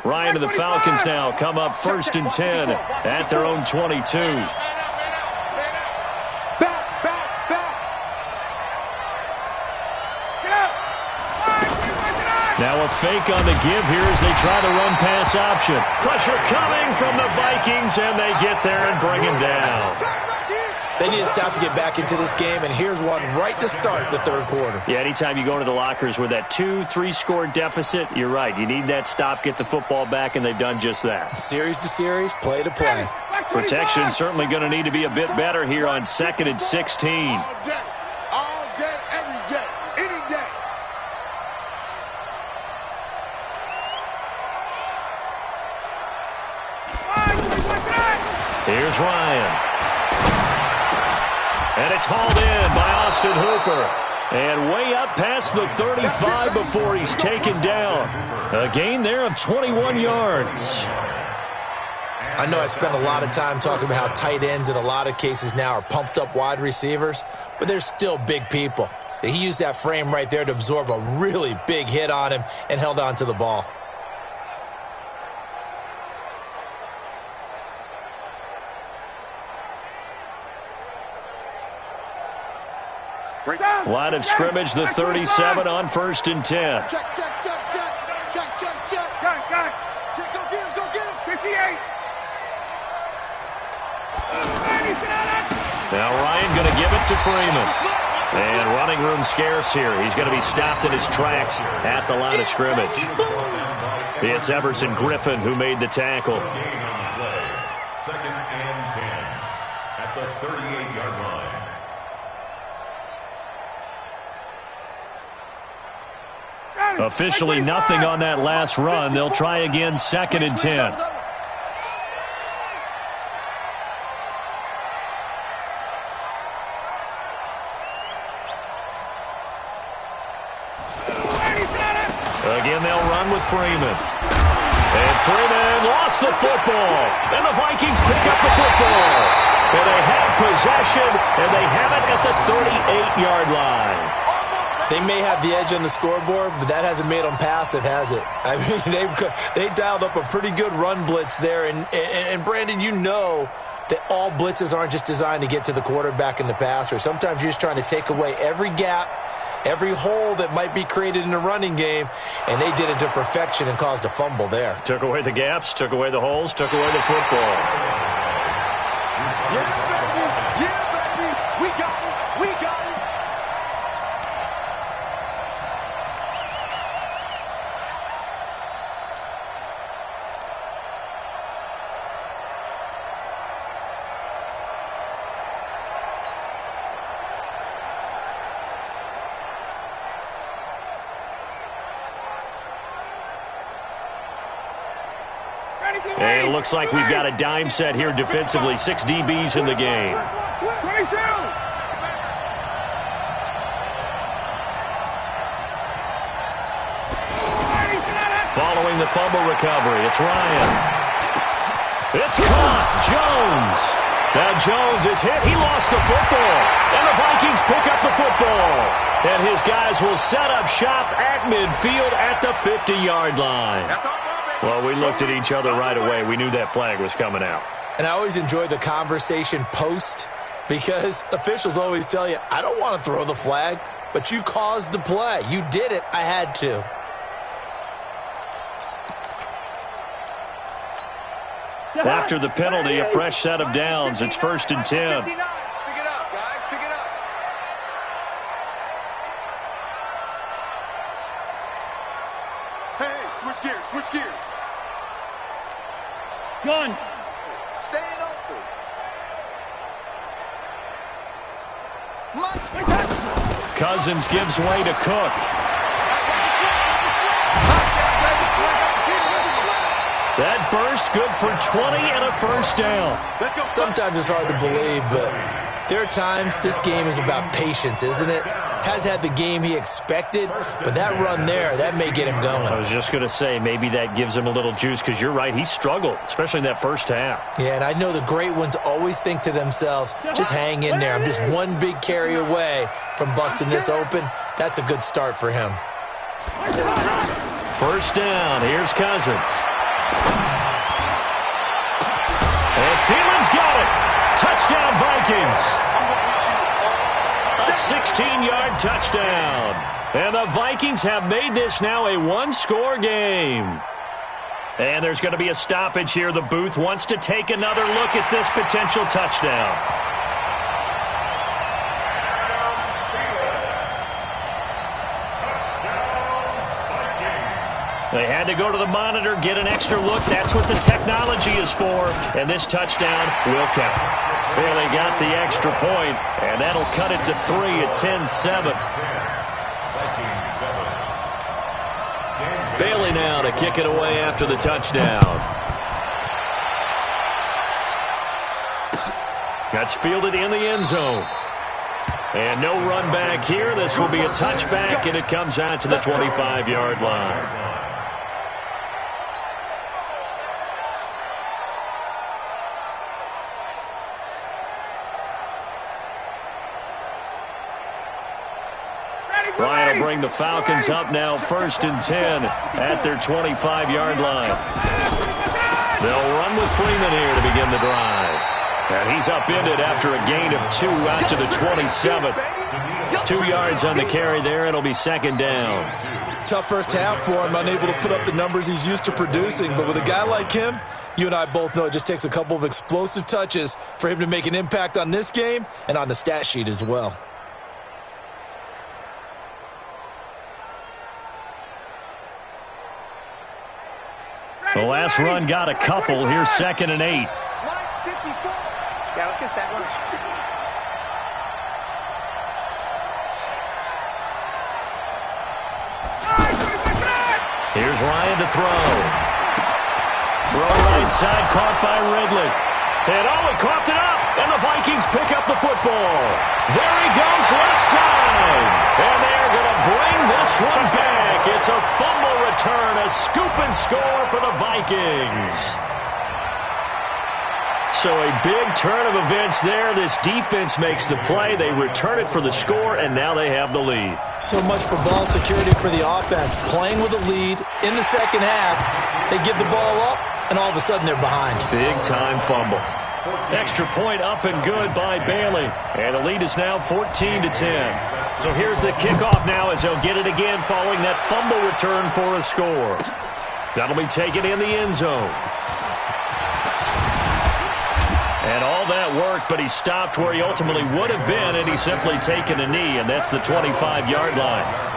Ryan and the Falcons now come up 1st and 10 at their own 22. Now a fake on the give here as they try the run-pass option. Pressure coming from the Vikings, and they get there and bring him down. They need to stop to get back into this game, and here's one right to start the third quarter. Yeah, anytime you go into the lockers with that 2-3 score deficit, you're right. You need that stop, get the football back, and they've done just that. Series to series, play to play. Protection certainly going to need to be a bit better here on 2nd and 16. All day, every day, any day. Here's Ryan. And it's hauled in by Austin Hooper. And way up past the 35 before he's taken down. A gain there of 21 yards. I know I spent a lot of time talking about how tight ends in a lot of cases now are pumped up wide receivers, but they're still big people. He used that frame right there to absorb a really big hit on him and held on to the ball. Line of scrimmage, the 37 on 1st and 10. Check. Go get him. 58. Now Ryan going to give it to Freeman. And running room scarce here. He's going to be stopped in his tracks at the line of scrimmage. It's Everson Griffin who made the tackle. 2nd and 10 at the 38-yard line. Officially nothing on that last run. They'll try again 2nd and 10. Again, they'll run with Freeman. And Freeman lost the football. And the Vikings pick up the football. And they have possession, and they have it at the 38-yard line. They may have the edge on the scoreboard, but that hasn't made them passive, has it? I mean, they dialed up a pretty good run blitz there. And Brandon, you know that all blitzes aren't just designed to get to the quarterback and the passer. Sometimes you're just trying to take away every gap, every hole that might be created in the running game, and they did it to perfection and caused a fumble there. Took away the gaps, took away the holes, took away the football. Yeah, baby. We got it. And it looks like we've got a dime set here defensively. 6 DBs in the game. 22. Following the fumble recovery, it's Ryan. It's caught. Jones. Now Jones is hit. He lost the football. And the Vikings pick up the football. And his guys will set up shop at midfield at the 50-yard line. Well, we looked at each other right away. We knew that flag was coming out. And I always enjoy the conversation post because officials always tell you, I don't want to throw the flag, but you caused the play. You did it. I had to. After the penalty, a fresh set of downs. It's 1st and 10. Pick it up, guys. Pick it up. Hey, switch gears. Gun. Staying open. Cousins gives way to Cook. That burst good for 20 and a first down. Sometimes it's hard to believe, but there are times this game is about patience, isn't it? Has had the game he expected, but that run there, that may get him going. I was just going to say, maybe that gives him a little juice because you're right, he struggled, especially in that first half. Yeah, and I know the great ones always think to themselves, just hang in there. I'm just one big carry away from busting this open. That's a good start for him. First down, here's Cousins. And Thielen's got it. Touchdown, Vikings. A 16-yard touchdown. And the Vikings have made this now a one-score game. And there's going to be a stoppage here. The booth wants to take another look at this potential touchdown. They had to go to the monitor, get an extra look. That's what the technology is for. And this touchdown will count. Bailey got the extra point, and that'll cut it to 3 at 10-7. Bailey now to kick it away after the touchdown. That's fielded in the end zone. And no run back here. This will be a touchback, and it comes out to the 25-yard line. Ryan will bring the Falcons up now 1st and 10 at their 25-yard line. They'll run with Freeman here to begin the drive. And he's upended after a gain of 2 out to the 27. 2 yards on the carry there. It'll be 2nd down. Tough first half for him, unable to put up the numbers he's used to producing. But with a guy like him, you and I both know it just takes a couple of explosive touches for him to make an impact on this game and on the stat sheet as well. The last run got a couple. Here's 2nd and 8. Yeah, let's get sack lunch. Here's Ryan to throw. Throw right side, caught by Ridley. And he coughed it up, and the Vikings pick up the football. There he goes, left side. And they're going to bring this one back. It's a fumble return, a scoop and score for the Vikings. So a big turn of events there. This defense makes the play. They return it for the score, and now they have the lead. So much for ball security for the offense. Playing with a lead in the second half, they give the ball up, and all of a sudden they're behind. Big-time fumble. Extra point up and good by Bailey. And the lead is now 14-10. So here's the kickoff now as they'll get it again following that fumble return for a score. That'll be taken in the end zone. And all that work, but he stopped where he ultimately would have been, and he's simply taken a knee, and that's the 25-yard line.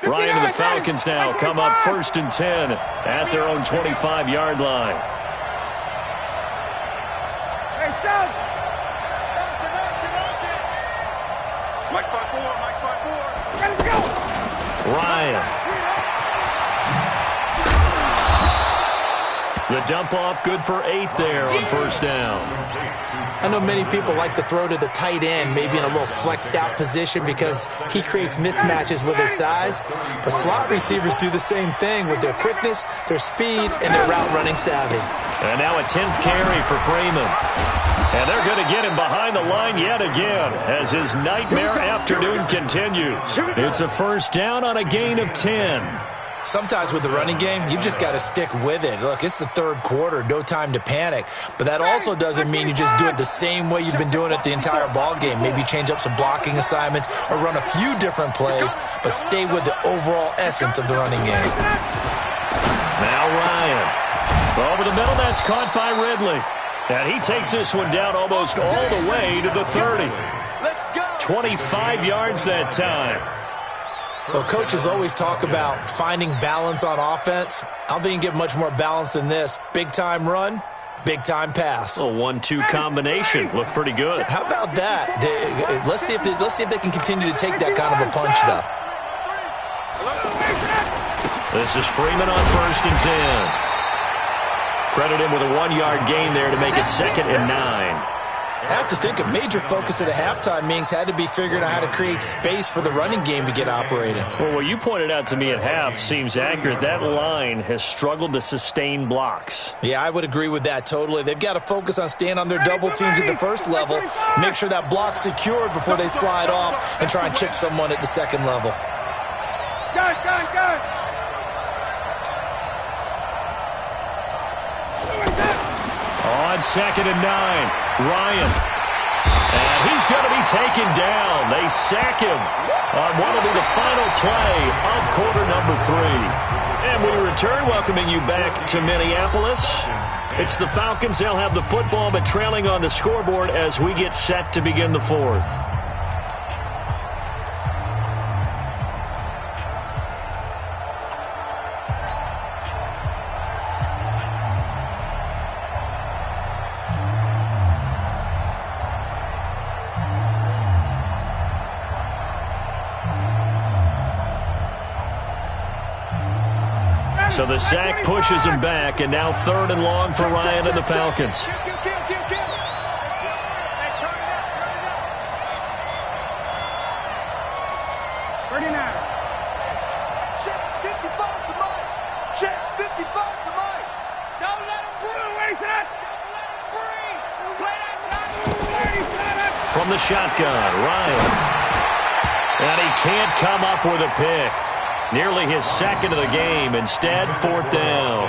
Ryan and the Falcons now come up 1st and 10 at their own 25-yard line. Hey, son! Mike 5-4, Mike 5-4. Let him go! Ryan. The dump off good for 8 there on 1st down. I know many people like to throw to the tight end, maybe in a little flexed out position because he creates mismatches with his size. But slot receivers do the same thing with their quickness, their speed, and their route running savvy. And now a 10th carry for Freeman. And they're going to get him behind the line yet again as his nightmare afternoon continues. It's a 1st down on a gain of 10. Sometimes with the running game, you've just got to stick with it. Look, it's the 3rd quarter, no time to panic. But that also doesn't mean you just do it the same way you've been doing it the entire ball game. Maybe change up some blocking assignments or run a few different plays, but stay with the overall essence of the running game. Now Ryan. Over the middle, that's caught by Ridley. And he takes this one down almost all the way to the 30. 25 yards that time. Well, coaches always talk about finding balance on offense. I don't think you can get much more balance than this. Big-time run, big-time pass. A 1-2 combination. Looked pretty good. How about that? Let's see if they can continue to take that kind of a punch, though. This is Freeman on 1st and 10. Credit him with a 1-yard gain there to make it 2nd and 9. I have to think a major focus of the halftime meetings had to be figuring out how to create space for the running game to get operating. Well, what you pointed out to me at half seems accurate. That line has struggled to sustain blocks. Yeah, I would agree with that totally. They've got to focus on staying on their double teams at the first level, make sure that block's secured before they slide off, and try and chip someone at the second level. Go. On 2nd and 9, Ryan. And he's going to be taken down. They sack him on what will be the final play of quarter number 3. And we return, welcoming you back to Minneapolis. It's the Falcons. They'll have the football, but trailing on the scoreboard as we get set to begin the 4th. So the sack pushes him back, and now 3rd and long for Ryan and the Falcons. From the shotgun, Ryan. And he can't come up with a pick. Nearly his 2nd of the game. Instead, 4th down.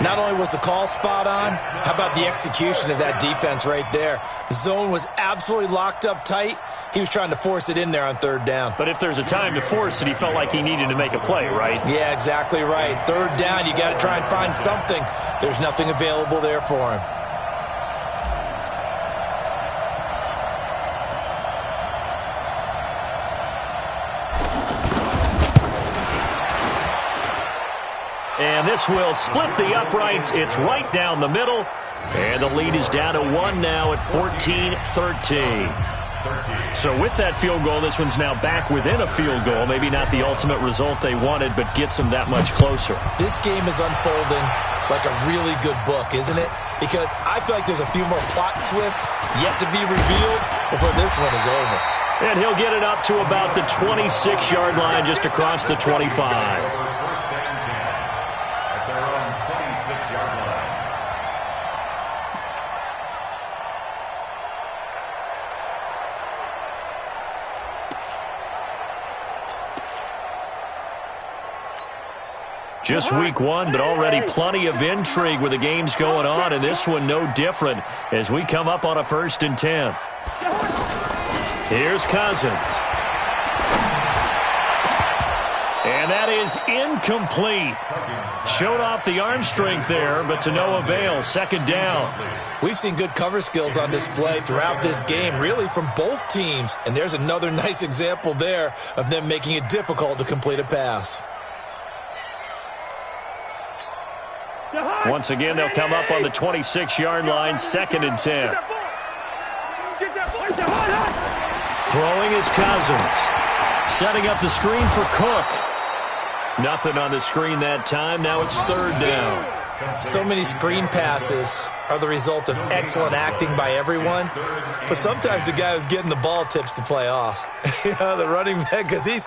Not only was the call spot on, how about the execution of that defense right there? The zone was absolutely locked up tight. He was trying to force it in there on 3rd down. But if there's a time to force it, he felt like he needed to make a play, right? Yeah, exactly right. 3rd down, you got to try and find something. There's nothing available there for him. And this will split the uprights. It's right down the middle. And the lead is down to 1 now at 14-13. So with that field goal, this one's now back within a field goal. Maybe not the ultimate result they wanted, but gets them that much closer. This game is unfolding like a really good book, isn't it? Because I feel like there's a few more plot twists yet to be revealed before this one is over. And he'll get it up to about the 26-yard line, just across the 25. Just week 1, but already plenty of intrigue with the games going on, and this one no different as we come up on a 1st and 10. Here's Cousins. And that is incomplete. Showed off the arm strength there, but to no avail. 2nd down. We've seen good cover skills on display throughout this game, really from both teams. And there's another nice example there of them making it difficult to complete a pass. Once again, they'll come up on the 26-yard line, 2nd and 10. Throwing is Cousins. Setting up the screen for Cook. Nothing on the screen that time. Now it's 3rd down. So many screen passes are the result of excellent acting by everyone, but sometimes the guy who's getting the ball tips the play off. The running back, because he's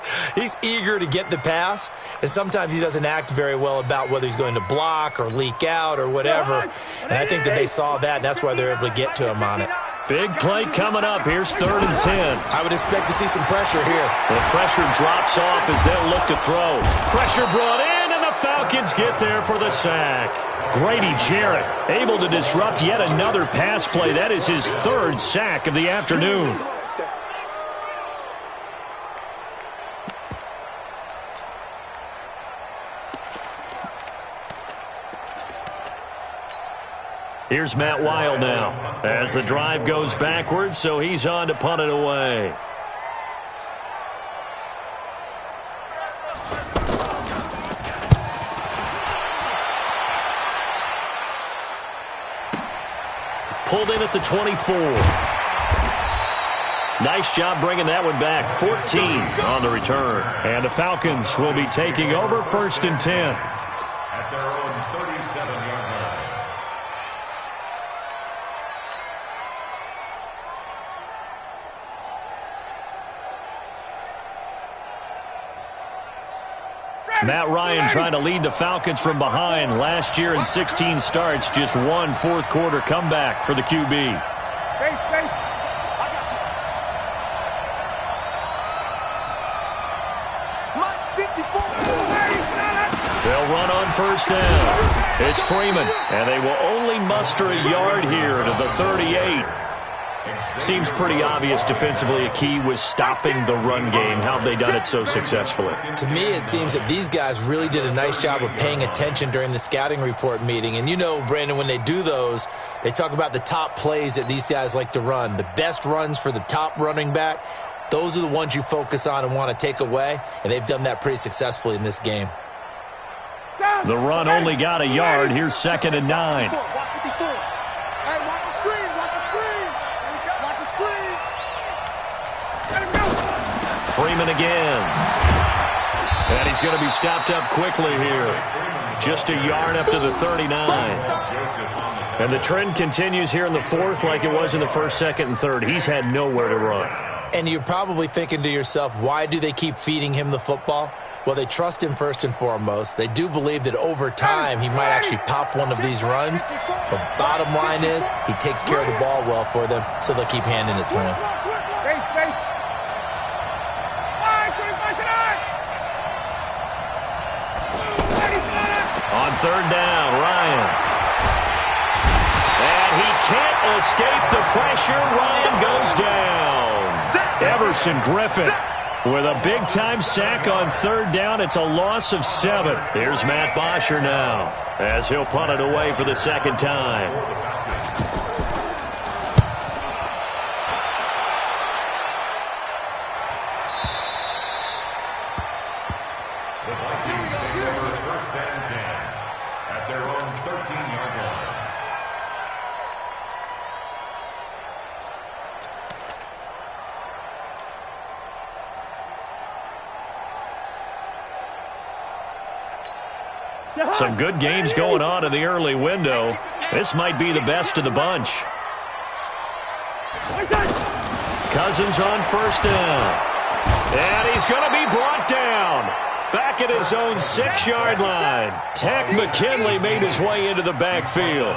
eager to get the pass, and sometimes he doesn't act very well about whether he's going to block or leak out or whatever, and I think that they saw that, and that's why they're able to get to him on it. Big play coming up. Here's 3rd and 10. I would expect to see some pressure here. The pressure drops off as they'll look to throw. Pressure brought in, and the Falcons get there for the sack. Grady Jarrett able to disrupt yet another pass play. That is his 3rd sack of the afternoon. Here's Matt Weil now as the drive goes backwards, so he's on to punt it away. Pulled in at the 24. Nice job bringing that one back. 14 on the return. And the Falcons will be taking over 1st and 10. At their own 37-yard line. Matt Ryan trying to lead the Falcons from behind. Last year in 16 starts, just one fourth-quarter comeback for the QB. They'll run on first down. It's Freeman, and they will only muster a yard here to the 38. Seems pretty obvious defensively a key was stopping the run game. How have they done it so successfully? To me, it seems that these guys really did a nice job of paying attention during the scouting report meeting. And you know, Brandon, when they do those, they talk about the top plays that these guys like to run. The best runs for the top running back, those are the ones you focus on and want to take away. And they've done that pretty successfully in this game. The run only got a yard. Here's 2nd and 9. Freeman again. And he's going to be stopped up quickly here. Just a yard up to the 39. And the trend continues here in the fourth like it was in the first, second, and third. He's had nowhere to run. And you're probably thinking to yourself, why do they keep feeding him the football? Well, they trust him first and foremost. They do believe that over time he might actually pop one of these runs. But bottom line is he takes care of the ball well for them, so they'll keep handing it to him. On third down, Ryan. And he can't escape the pressure. Ryan goes down. Everson Griffin with a big-time sack on third down. It's a loss of 7. Here's Matt Bosher now as he'll punt it away for the second time. The Vikings take over first and 10 at their own 13-yard line. Some good games going on in the early window. This might be the best of the bunch. Cousins on first down. And he's going to be brought down. Back at his own 6-yard line. Tack McKinley made his way into the backfield.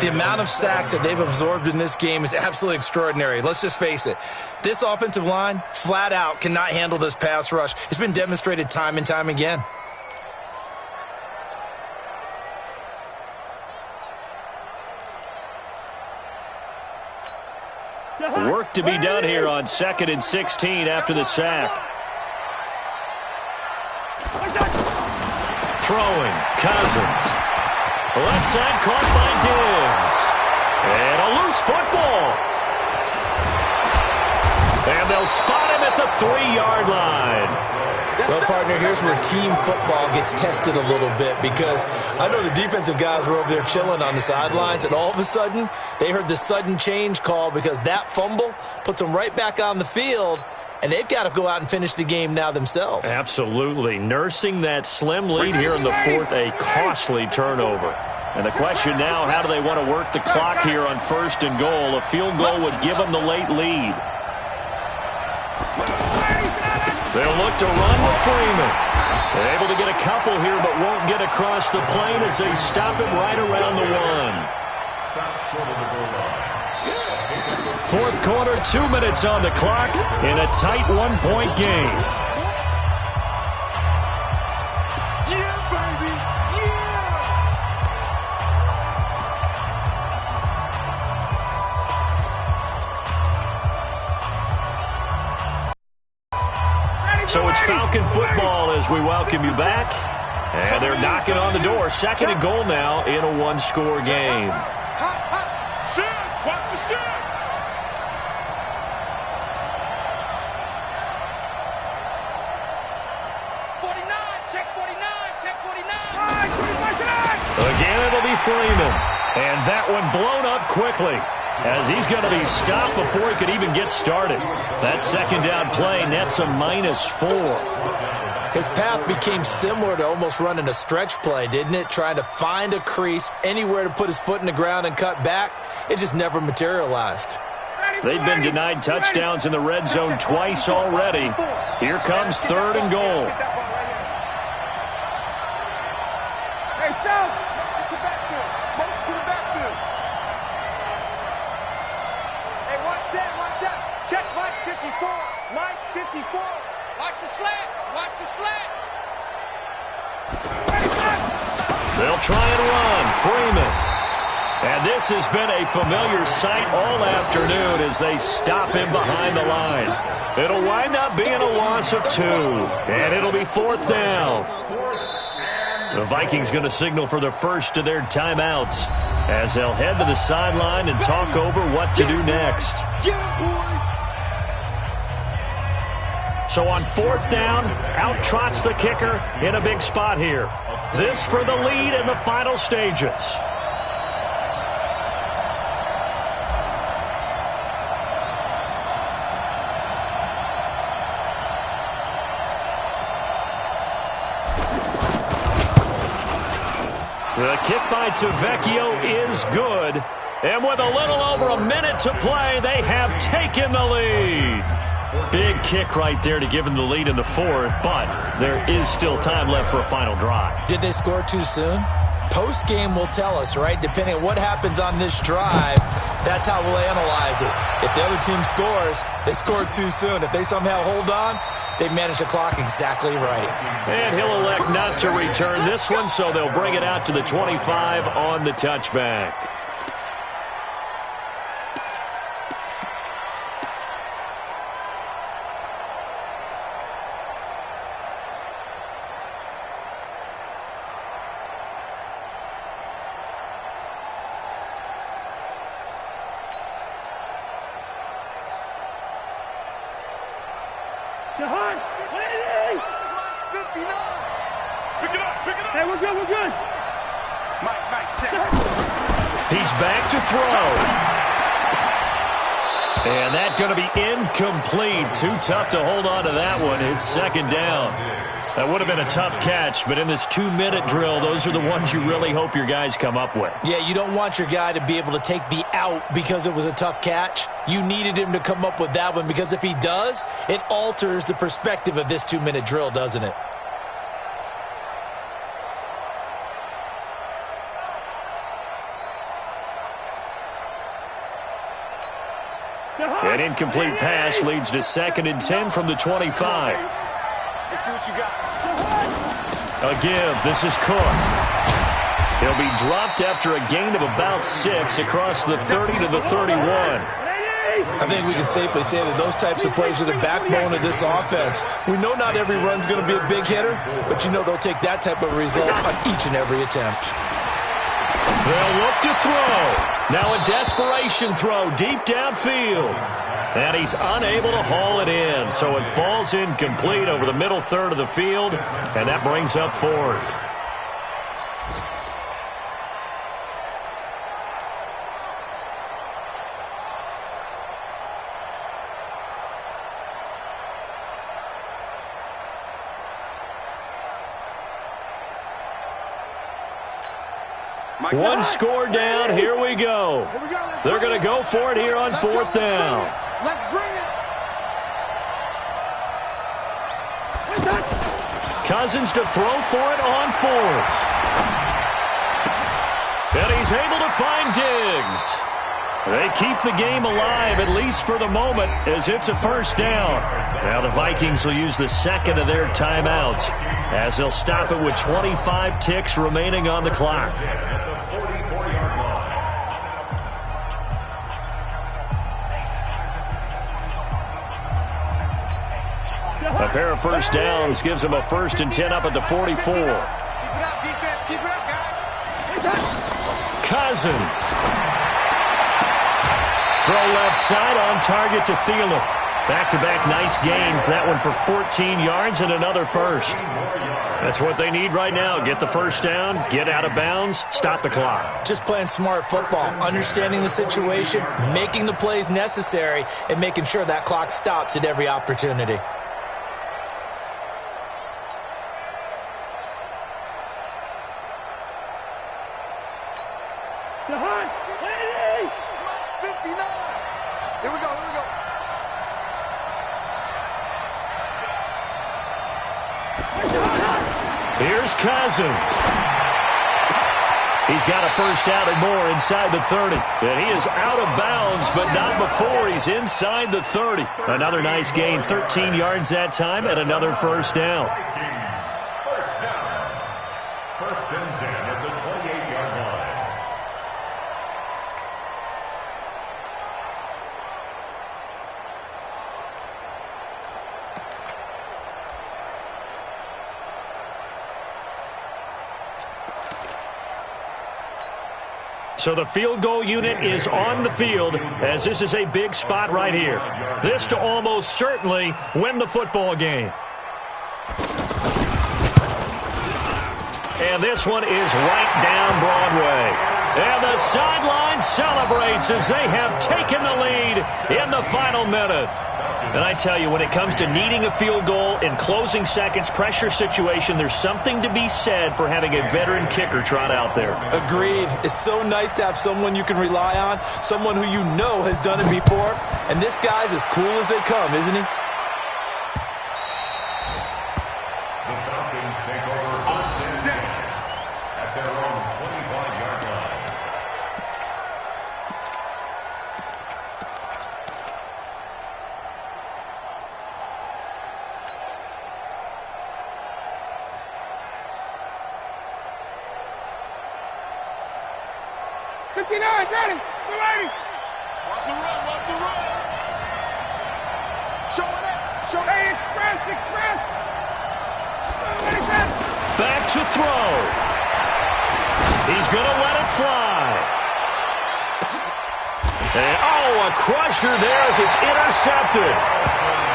The amount of sacks that they've absorbed in this game is absolutely extraordinary. Let's just face it. This offensive line, flat out, cannot handle this pass rush. It's been demonstrated time and time again. Work to be done here on 2nd and 16 after the sack. Throwing, Cousins. Left side caught by Diggs. And a loose football. And they'll spot him at the 3-yard line. Well, partner, here's where team football gets tested a little bit, because I know the defensive guys were over there chilling on the sidelines, and all of a sudden, they heard the sudden change call because that fumble puts them right back on the field, and they've got to go out and finish the game now themselves. Absolutely. Nursing that slim lead here in the fourth, a costly turnover. And the question now, how do they want to work the clock here on 1st and goal? A field goal would give them the late lead. They'll look to run with Freeman. They're able to get a couple here, but won't get across the plane as they stop him right around the 1. Fourth quarter, 2 minutes on the clock in a tight 1-point game. Yeah, baby! So it's Falcon football as we welcome you back. And they're knocking on the door. 2nd and goal now in a 1-score game. Watch the shot! Again, it'll be Freeman. And that one blown up quickly as he's going to be stopped before he could even get started. That second down play nets a -4. His path became similar to almost running a stretch play, didn't it? Trying to find a crease, anywhere to put his foot in the ground and cut back. It just never materialized. They've been denied touchdowns in the red zone twice already. Here comes 3rd and goal. Watch the slats. Watch the slats. They'll try and run. Freeman. And this has been a familiar sight all afternoon as they stop him behind the line. It'll wind up being a loss of 2, and it'll be 4th down. The Vikings going to signal for the first of their timeouts as they'll head to the sideline and talk over what to do next. So on 4th down, out trots the kicker in a big spot here. This for the lead in the final stages. The kick by Tavecchio is good. And with a little over a minute to play, they have taken the lead. Big kick right there to give them the lead in the 4th, but there is still time left for a final drive. Did they score too soon? Post-game will tell us, right? Depending on what happens on this drive, that's how we'll analyze it. If the other team scores, they scored too soon. If they somehow hold on, they manage the clock exactly right. And he'll elect not to return this one, so they'll bring it out to the 25 on the touchback. Hey, we're good, we're good. Mike, check. He's back to throw. And that's going to be incomplete. Too tough to hold on to that one. It's 2nd down. That would have been a tough catch, but in this 2-minute drill, those are the ones you really hope your guys come up with. Yeah, you don't want your guy to be able to take the out because it was a tough catch. You needed him to come up with that one because if he does, it alters the perspective of this 2-minute drill, doesn't it? An incomplete pass leads to 2nd and 10 from the 25. Let's see what you got. A give. This is Cook. He'll be dropped after a gain of about 6 across the 30 to the 31. I think we can safely say that those types of plays are the backbone of this offense. We know not every run's going to be a big hitter, but you know they'll take that type of result on each and every attempt. They'll look to throw. Now a desperation throw deep downfield. And he's unable to haul it in, so it falls incomplete over the middle third of the field, and that brings up 4th. One score down. Here we go. They're going to go for it here on 4th down. Let's bring it. Cousins to throw for it on 4th. And he's able to find Diggs. They keep the game alive, at least for the moment, as it's a 1st down. Now the Vikings will use the 2nd of their timeouts as they'll stop it with 25 ticks remaining on the clock. A pair of 1st downs gives them a 1st and 10 up at the 44. Keep it up, defense. Keep it up, guys. Cousins. Throw left side on target to Thielen. Back-to-back nice gains. That one for 14 yards and another 1st. That's what they need right now. Get the 1st down, get out of bounds, stop the clock. Just playing smart football, understanding the situation, making the plays necessary, and making sure that clock stops at every opportunity. Here's Cousins. He's got a first down and more inside the 30. And he is out of bounds, but not before he's inside the 30. Another nice gain, 13 yards that time, and another first down. First down. First and 10 at the 28-yard line. So the field goal unit is on the field as this is a big spot right here. This to almost certainly win the football game. And this one is right down Broadway. And the sideline celebrates as they have taken the lead in the final minute. And I tell you, when it comes to needing a field goal in closing seconds, pressure situation, there's something to be said for having a veteran kicker trot out there. Agreed. It's so nice to have someone you can rely on, someone who you know has done it before. And this guy's as cool as they come, isn't he? The Falcons take over first and 10 at their own 25-yard line. Ready. Watch the run, watch the run. Show it up, show it. Hey, express. Back to throw. He's going to let it fly. And, a crusher there as it's intercepted.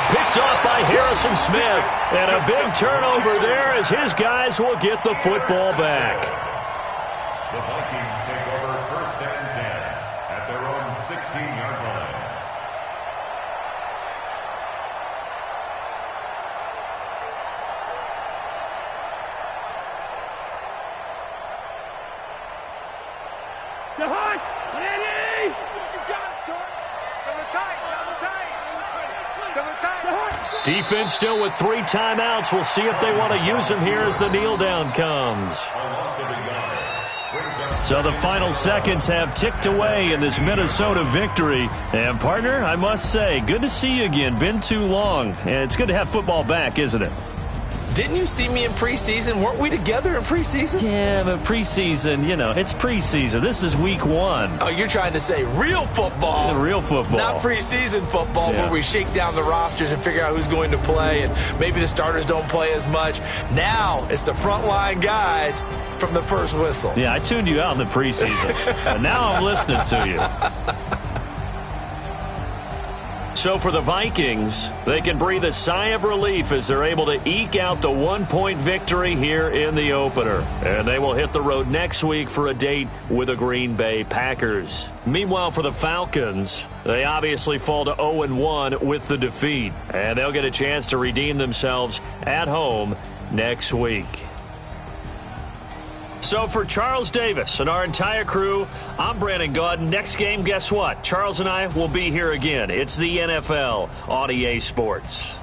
Picked off by Harrison Smith. And a big turnover there as his guys will get the football back. The Vikings take over first and 10 at their own 16-yard line. The hunt. Ready. You got it, son. Double tight. Defense still with 3 timeouts. We'll see if they want to use them here as the kneel down comes. So the final seconds have ticked away in this Minnesota victory. And, partner, I must say, good to see you again. Been too long. And it's good to have football back, isn't it? Didn't you see me in preseason? Weren't we together in preseason? Yeah, but preseason, it's preseason. This is week 1. Oh, you're trying to say real football. Real football. Not preseason football where we shake down the rosters and figure out who's going to play, and maybe the starters don't play as much. Now it's the frontline guys from the first whistle. Yeah, I tuned you out in the preseason, and now I'm listening to you. So for the Vikings, they can breathe a sigh of relief as they're able to eke out the 1-point victory here in the opener. And they will hit the road next week for a date with the Green Bay Packers. Meanwhile, for the Falcons, they obviously fall to 0-1 with the defeat. And they'll get a chance to redeem themselves at home next week. So for Charles Davis and our entire crew, I'm Brandon Gaudin. Next game, guess what? Charles and I will be here again. It's the NFL on EA Sports.